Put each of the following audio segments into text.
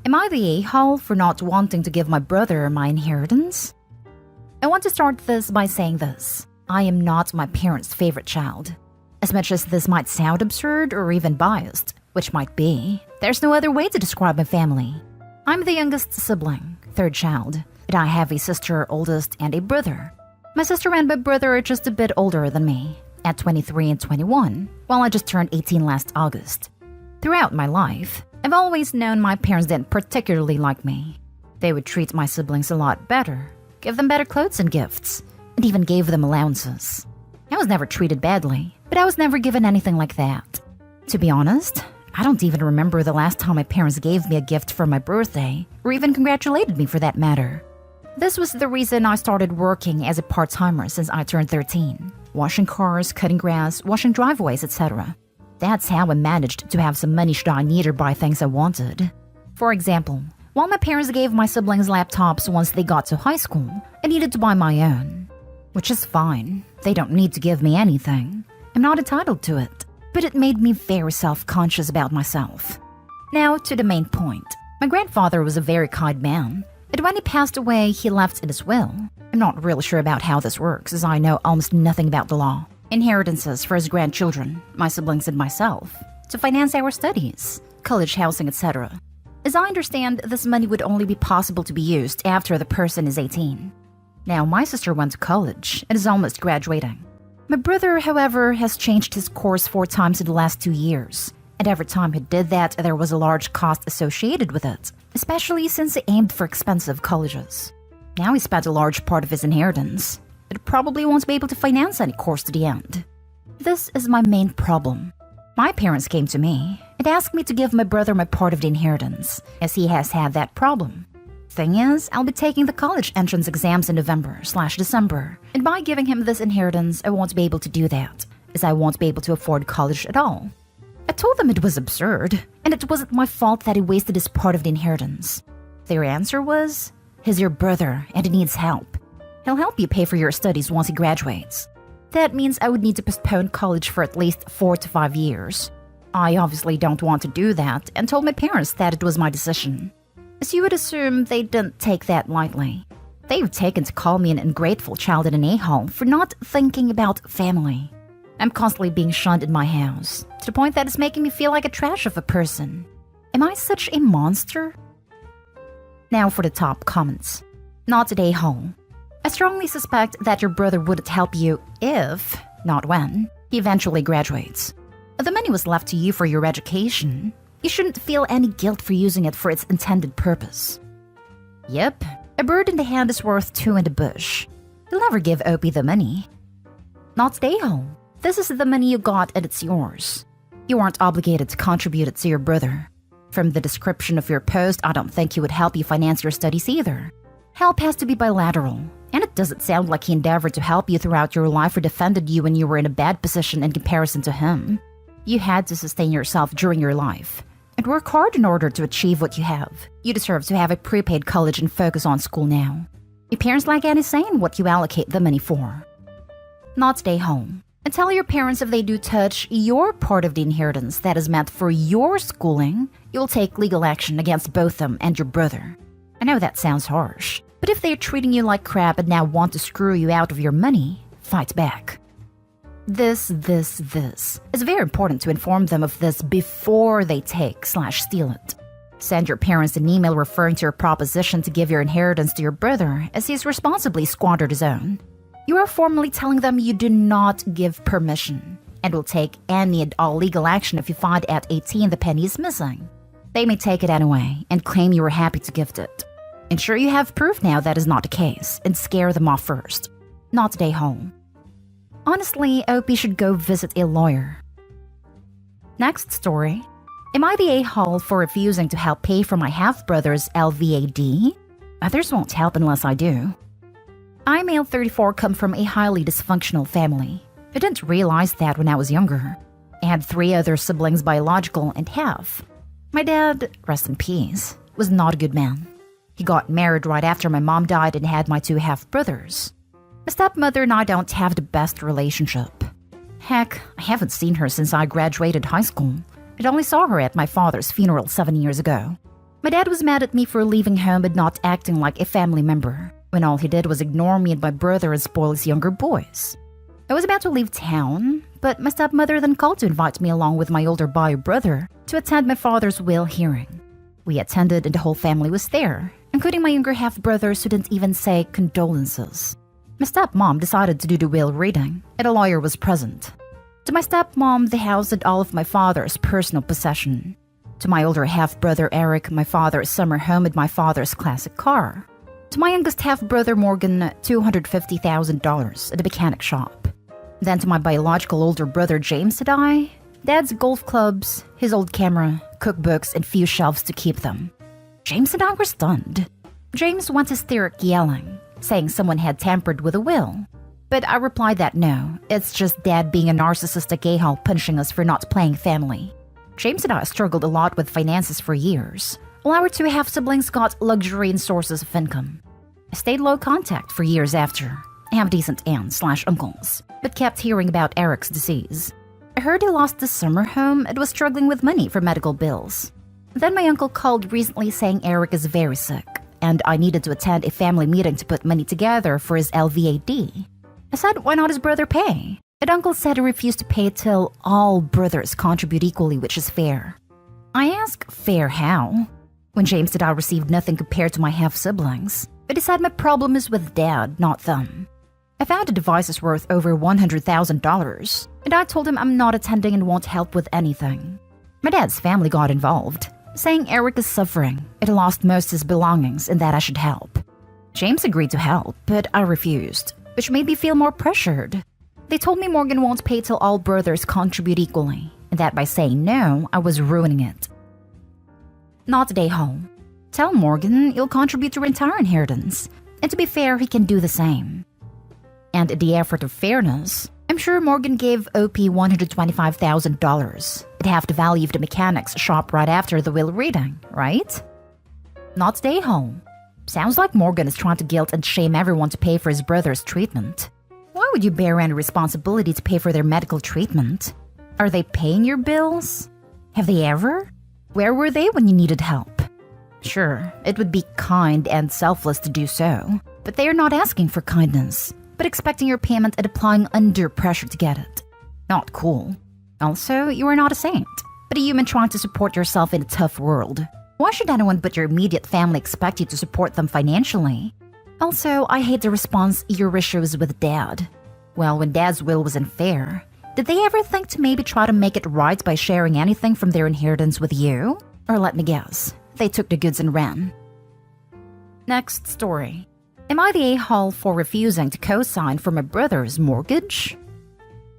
Am I the a-hole for not wanting to give my brother my inheritance? I want to start this by saying this. I am not my parents' favorite child. As much as this might sound absurd or even biased, which might be, there's no other way to describe my family. I'm the youngest sibling, third child, but I have a sister, oldest, and a brother. My sister and my brother are just a bit older than me, at 23 and 21, while I just turned 18 last August. Throughout my life, I've always known my parents didn't particularly like me. They would treat my siblings a lot better, give them better clothes and gifts, and even gave them allowances. I was never treated badly, but I was never given anything like that. To be honest, I don't even remember the last time my parents gave me a gift for my birthday, or even congratulated me for that matter. This was the reason I started working as a part-timer since I turned 13, washing cars, cutting grass, washing driveways, etc. That's how I managed to have some money should I need or buy things I wanted. For example, while my parents gave my siblings laptops once they got to high school, I needed to buy my own. Which is fine, they don't need to give me anything. I'm not entitled to it. But it made me very self-conscious about myself. Now to the main point. My grandfather was a very kind man, but when he passed away, he left in his will. I'm not really sure about how this works, as I know almost nothing about the law. Inheritances for his grandchildren, my siblings and myself, to finance our studies, college housing, etc. As I understand, this money would only be possible to be used after the person is 18. Now, my sister went to college and is almost graduating. My brother, however, has changed his course 4 times in the last 2 years, and every time he did that, there was a large cost associated with it, especially since he aimed for expensive colleges. Now he spent a large part of his inheritance, but probably won't be able to finance any course to the end. This is my main problem. My parents came to me and asked me to give my brother my part of the inheritance, as he has had that problem. Thing is, I'll be taking the college entrance exams in November/December, and by giving him this inheritance, I won't be able to do that, as I won't be able to afford college at all. I told them it was absurd, and it wasn't my fault that he wasted his part of the inheritance. Their answer was, he's your brother and he needs help. He'll help you pay for your studies once he graduates. That means I would need to postpone college for at least 4 to 5 years. I obviously don't want to do that and told my parents that it was my decision. As you would assume, they didn't take that lightly. They've taken to call me an ungrateful child and an a-hole for not thinking about family. I'm constantly being shunned in my house, to the point that it's making me feel like a trash of a person. Am I such a monster? Now for the top comments. Not an a-hole. I strongly suspect that your brother wouldn't help you if, not when, he eventually graduates. The money was left to you for your education. You shouldn't feel any guilt for using it for its intended purpose. Yep, a bird in the hand is worth 2 in the bush. You'll never give Opie the money. Not stay home. This is the money you got and it's yours. You aren't obligated to contribute it to your brother. From the description of your post, I don't think he would help you finance your studies either. Help has to be bilateral, and it doesn't sound like he endeavored to help you throughout your life or defended you when you were in a bad position in comparison to him. You had to sustain yourself during your life and work hard in order to achieve what you have. You deserve to have a prepaid college and focus on school now. Your parents lack any say in what you allocate the money for. Not stay home. And tell your parents if they do touch your part of the inheritance that is meant for your schooling, you'll take legal action against both them and your brother. I know that sounds harsh, but if they're treating you like crap and now want to screw you out of your money, fight back. This is very important to inform them of this before they take/steal it. Send your parents an email referring to your proposition to give your inheritance to your brother, as he's responsibly squandered his own. You are formally telling them you do not give permission, and will take any and all legal action if you find at 18 the penny is missing. They may take it anyway and claim you were happy to gift it. Ensure you have proof now that is not the case, and scare them off first. Not stay home. Honestly, Opie should go visit a lawyer. Next story. Am I the a-hole for refusing to help pay for my half-brother's LVAD? Others won't help unless I do. I, male 34, come from a highly dysfunctional family. I didn't realize that when I was younger. I had 3 other siblings, biological and half. My dad, rest in peace, was not a good man. He got married right after my mom died and had my 2 half-brothers. My stepmother and I don't have the best relationship. Heck, I haven't seen her since I graduated high school. I only saw her at my father's funeral 7 years ago. My dad was mad at me for leaving home and not acting like a family member, when all he did was ignore me and my brother and spoil his younger boys. I was about to leave town, but my stepmother then called to invite me along with my older bio brother to attend my father's will hearing. We attended and the whole family was there, including my younger half-brothers who didn't even say condolences. My stepmom decided to do the will reading, and a lawyer was present. To my stepmom, the house had all of my father's personal possession. To my older half-brother Eric, my father's summer home and my father's classic car. To my youngest half-brother Morgan, $250,000 at a mechanic shop. Then to my biological older brother James and I, Dad's golf clubs, his old camera, cookbooks, and few shelves to keep them. James and I were stunned. James went hysteric yelling, saying someone had tampered with a will. But I replied that no, it's just Dad being a narcissistic a-hole punishing us for not playing family. James and I struggled a lot with finances for years, while our two half-siblings got luxury and sources of income. I stayed low contact for years after. I have decent aunts/uncles, but kept hearing about Eric's disease. I heard he lost his summer home and was struggling with money for medical bills. Then my uncle called recently saying Eric is very sick, and I needed to attend a family meeting to put money together for his LVAD. I said, why not his brother pay? And uncle said he refused to pay till all brothers contribute equally, which is fair. I asked, fair how? When James and I received nothing compared to my half-siblings, but he said my problem is with Dad, not them. I found the device is worth over $100,000, and I told him I'm not attending and won't help with anything. My dad's family got involved, saying Eric is suffering, and lost most of his belongings and that I should help. James agreed to help, but I refused, which made me feel more pressured. They told me Morgan won't pay till all brothers contribute equally, and that by saying no, I was ruining it. Not today, home. Tell Morgan you'll contribute to your entire inheritance, and to be fair, he can do the same. And in the effort of fairness, I'm sure Morgan gave OP $125,000 at half the value of the mechanics shop right after the will reading, right? Not today, home. Sounds like Morgan is trying to guilt and shame everyone to pay for his brother's treatment. Why would you bear any responsibility to pay for their medical treatment? Are they paying your bills? Have they ever? Where were they when you needed help? Sure, it would be kind and selfless to do so, but they are not asking for kindness, but expecting your payment and applying under pressure to get it. Not cool. Also, you are not a saint, but a human trying to support yourself in a tough world. Why should anyone but your immediate family expect you to support them financially? Also, I hate the response your issues with Dad. Well, when Dad's will was unfair, did they ever think to maybe try to make it right by sharing anything from their inheritance with you? Or let me guess, they took the goods and ran. Next story. Am I the a-hole for refusing to co-sign for my brother's mortgage?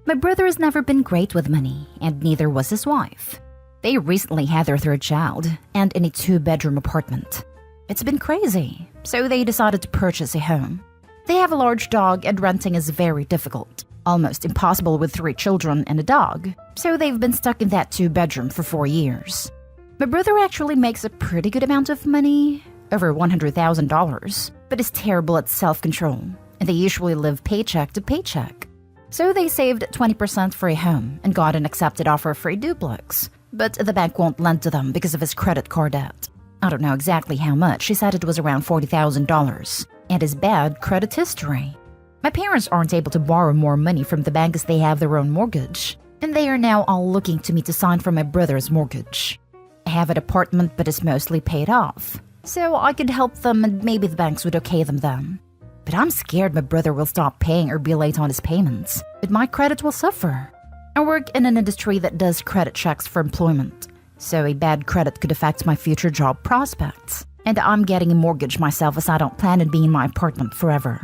My brother has never been great with money, and neither was his wife. They recently had their third child, and in a 2-bedroom apartment. It's been crazy, so they decided to purchase a home. They have a large dog, and renting is very difficult, almost impossible with 3 children and a dog, so they've been stuck in that 2-bedroom for 4 years. My brother actually makes a pretty good amount of money, over $100,000, but is terrible at self-control, and they usually live paycheck to paycheck. So they saved 20% for a home and got an accepted offer for a duplex, but the bank won't lend to them because of his credit card debt. I don't know exactly how much, she said it was around $40,000, and his bad credit history. My parents aren't able to borrow more money from the bank as they have their own mortgage, and they are now all looking to me to sign for my brother's mortgage. I have an apartment but it's mostly paid off, so I could help them and maybe the banks would okay them then. But I'm scared my brother will stop paying or be late on his payments, but my credit will suffer. I work in an industry that does credit checks for employment, so a bad credit could affect my future job prospects. And I'm getting a mortgage myself as I don't plan on being in my apartment forever.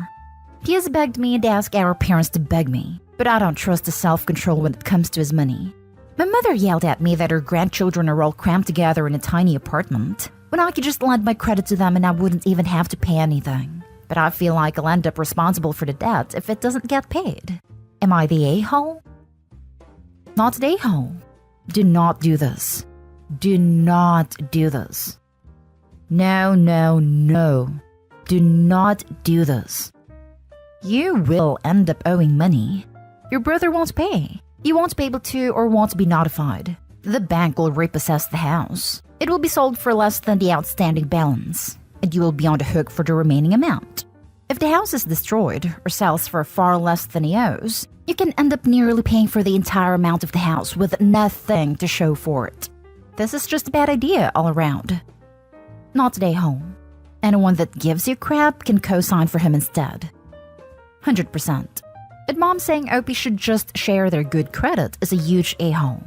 He has begged me and asked our parents to beg me, but I don't trust his self-control when it comes to his money. My mother yelled at me that her grandchildren are all crammed together in a tiny apartment, when I could just lend my credit to them and I wouldn't even have to pay anything. But I feel like I'll end up responsible for the debt if it doesn't get paid. Am I the a-hole? Not the a-hole. Do not do this. Do not do this. No, no, no. Do not do this. You will end up owing money. Your brother won't pay. You won't be able to or won't be notified. The bank will repossess the house. It will be sold for less than the outstanding balance, and you will be on the hook for the remaining amount. If the house is destroyed or sells for far less than he owes, you can end up nearly paying for the entire amount of the house with nothing to show for it. This is just a bad idea all around. Not today, home. Anyone that gives you crap can co-sign for him instead. 100%. But mom saying Opie should just share their good credit is a huge a-hole.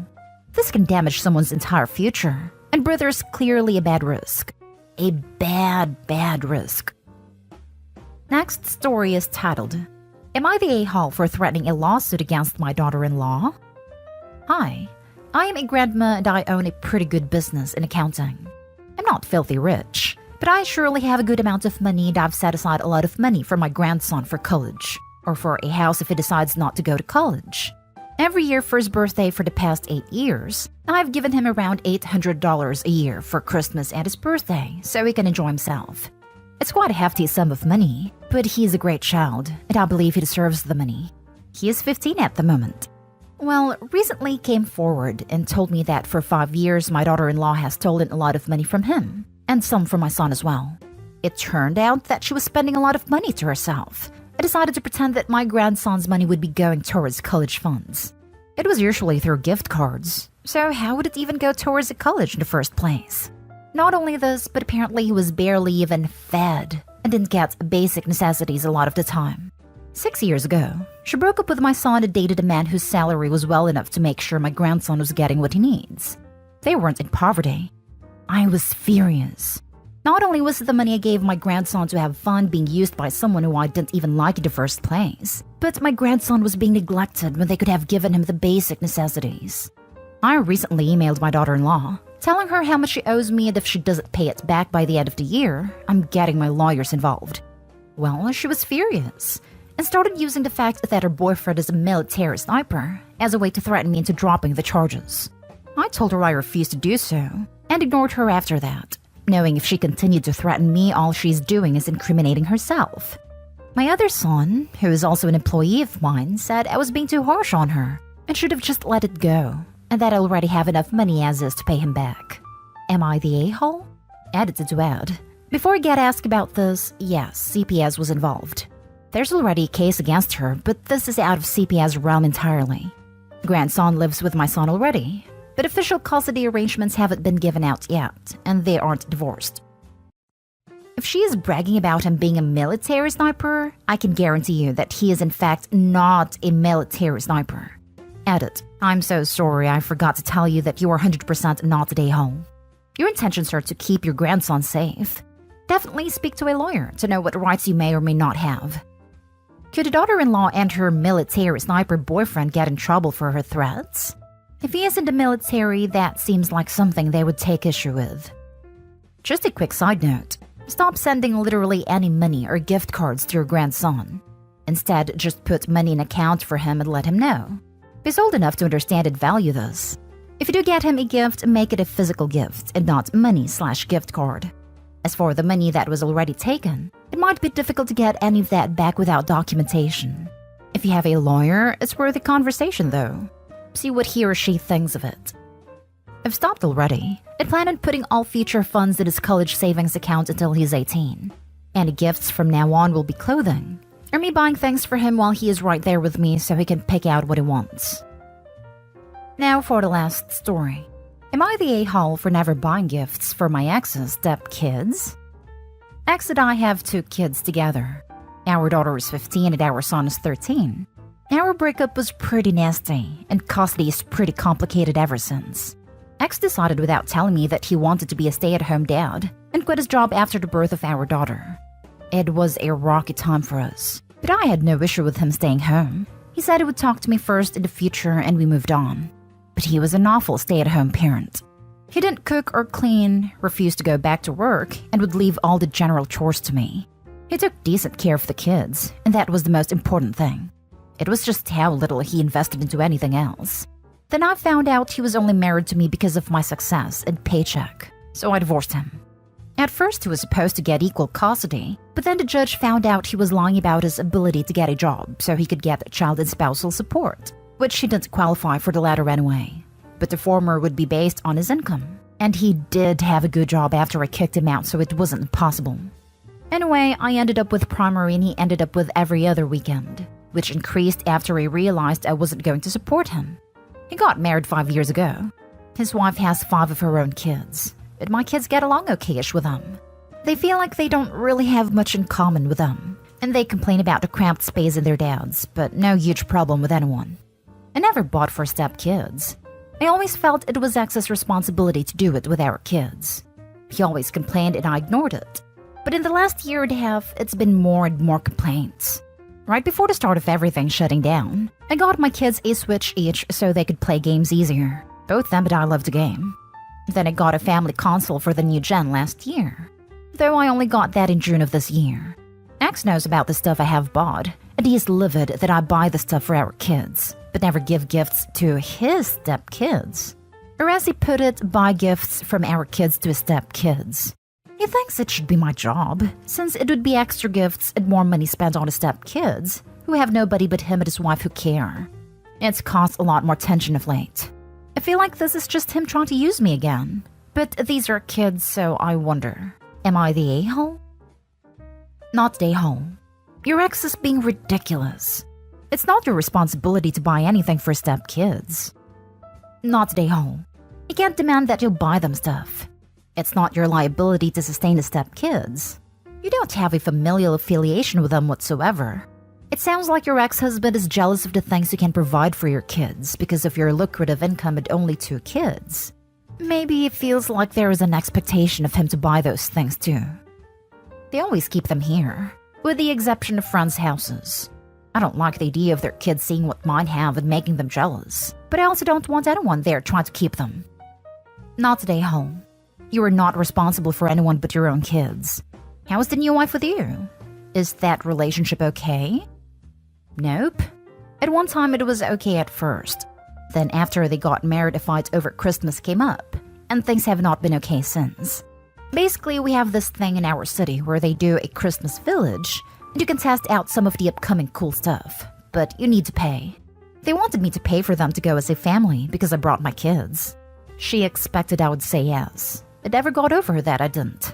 This can damage someone's entire future, and brother is clearly a bad risk. A bad risk. Next story is titled, Am I the a-hole for threatening a lawsuit against my daughter-in-law? Hi, I am a grandma and I own a pretty good business in accounting. I'm not filthy rich, but I surely have a good amount of money and I've set aside a lot of money for my grandson for college, or for a house if he decides not to go to college. Every year for his birthday for the past 8 years, I've given him around $800 a year for Christmas and his birthday so he can enjoy himself. It's quite a hefty sum of money, but he's a great child, and I believe he deserves the money. He is 15 at the moment. Well, recently came forward and told me that for 5 years my daughter-in-law has stolen a lot of money from him, and some from my son as well. It turned out that she was spending a lot of money to herself. I decided to pretend that my grandson's money would be going towards college funds. It was usually through gift cards, so how would it even go towards a college in the first place? Not only this, but apparently he was barely even fed and didn't get basic necessities a lot of the time. 6 years ago, she broke up with my son and dated a man whose salary was well enough to make sure my grandson was getting what he needs. They weren't in poverty. I was furious. Not only was the money I gave my grandson to have fun being used by someone who I didn't even like in the first place, but my grandson was being neglected when they could have given him the basic necessities. I recently emailed my daughter-in-law, telling her how much she owes me and if she doesn't pay it back by the end of the year, I'm getting my lawyers involved. Well, she was furious and started using the fact that her boyfriend is a military sniper as a way to threaten me into dropping the charges. I told her I refused to do so and ignored her after that, knowing if she continued to threaten me, all she's doing is incriminating herself. My other son, who is also an employee of mine, said I was being too harsh on her and should have just let it go, and that I already have enough money as is to pay him back. Am I the a-hole? Edited to add. Before I get asked about this, yes, CPS was involved. There's already a case against her, but this is out of CPS realm entirely. Grandson lives with my son already, but official custody arrangements haven't been given out yet, and they aren't divorced. If she is bragging about him being a military sniper, I can guarantee you that he is in fact not a military sniper. Edit. I'm so sorry, I forgot to tell you that you are 100% not a a-hole. Your intentions are to keep your grandson safe. Definitely speak to a lawyer to know what rights you may or may not have. Could a daughter-in-law and her military sniper boyfriend get in trouble for her threats? If he is in the military, that seems like something they would take issue with. Just a quick side note. Stop sending literally any money or gift cards to your grandson. Instead, just put money in an account for him and let him know. He's old enough to understand and value this. If you do get him a gift, make it a physical gift and not money/gift card. As for the money that was already taken, it might be difficult to get any of that back without documentation. If you have a lawyer, it's worth a conversation though. See what he or she thinks of it. I've stopped already. I plan on putting all future funds in his college savings account until he's 18. Any gifts from now on will be clothing, or me buying things for him while he is right there with me so he can pick out what he wants. Now for the last story. Am I the a-hole for never buying gifts for my ex's step-kids? Ex and I have 2 kids together. Our daughter is 15 and our son is 13. Our breakup was pretty nasty, and custody is pretty complicated ever since. Ex decided without telling me that he wanted to be a stay-at-home dad and quit his job after the birth of our daughter. It was a rocky time for us, but I had no issue with him staying home. He said he would talk to me first in the future and we moved on. But he was an awful stay-at-home parent. He didn't cook or clean, refused to go back to work, and would leave all the general chores to me. He took decent care of the kids, and that was the most important thing. It was just how little he invested into anything else. Then I found out he was only married to me because of my success and paycheck, so I divorced him. At first he was supposed to get equal custody, but then the judge found out he was lying about his ability to get a job so he could get child and spousal support, which he didn't qualify for the latter anyway. But the former would be based on his income. And he did have a good job after I kicked him out, so it wasn't possible. Anyway, I ended up with primary and he ended up with every other weekend, which increased after he realized I wasn't going to support him. He got married 5 years ago. His wife has 5 of her own kids, but my kids get along okay-ish with them. They feel like they don't really have much in common with them, and they complain about the cramped space in their dads, but no huge problem with anyone. I never bought for stepkids. I always felt it was X's responsibility to do it with our kids. He always complained and I ignored it. But in the last year and a half, it's been more and more complaints. Right before the start of everything shutting down, I got my kids a Switch each so they could play games easier. Both them and I love the game. Then I got a family console for the new gen last year, though I only got that in June of this year. X knows about the stuff I have bought, and he is livid that I buy the stuff for our kids, but never give gifts to his stepkids. Or as he put it, buy gifts from our kids to his stepkids. He thinks it should be my job, since it would be extra gifts and more money spent on his stepkids, who have nobody but him and his wife who care. It's caused a lot more tension of late. I feel like this is just him trying to use me again. But these are kids, so I wonder, am I the a-hole? Not the a-hole. Your ex is being ridiculous. It's not your responsibility to buy anything for stepkids. Not the a-hole. You can't demand that you buy them stuff. It's not your liability to sustain the stepkids. You don't have a familial affiliation with them whatsoever. It sounds like your ex-husband is jealous of the things you can provide for your kids because of your lucrative income and only 2 kids. Maybe it feels like there is an expectation of him to buy those things too. They always keep them here, with the exception of friends' houses. I don't like the idea of their kids seeing what mine have and making them jealous, but I also don't want anyone there trying to keep them. Not today, home. You are not responsible for anyone but your own kids. How is the new wife with you? Is that relationship okay? Nope. At one time it was okay at first. Then after they got married, a fight over Christmas came up, and things have not been okay since. Basically, we have this thing in our city where they do a Christmas village, and you can test out some of the upcoming cool stuff, but you need to pay. They wanted me to pay for them to go as a family because I brought my kids. She expected I would say yes. It never got over that I didn't.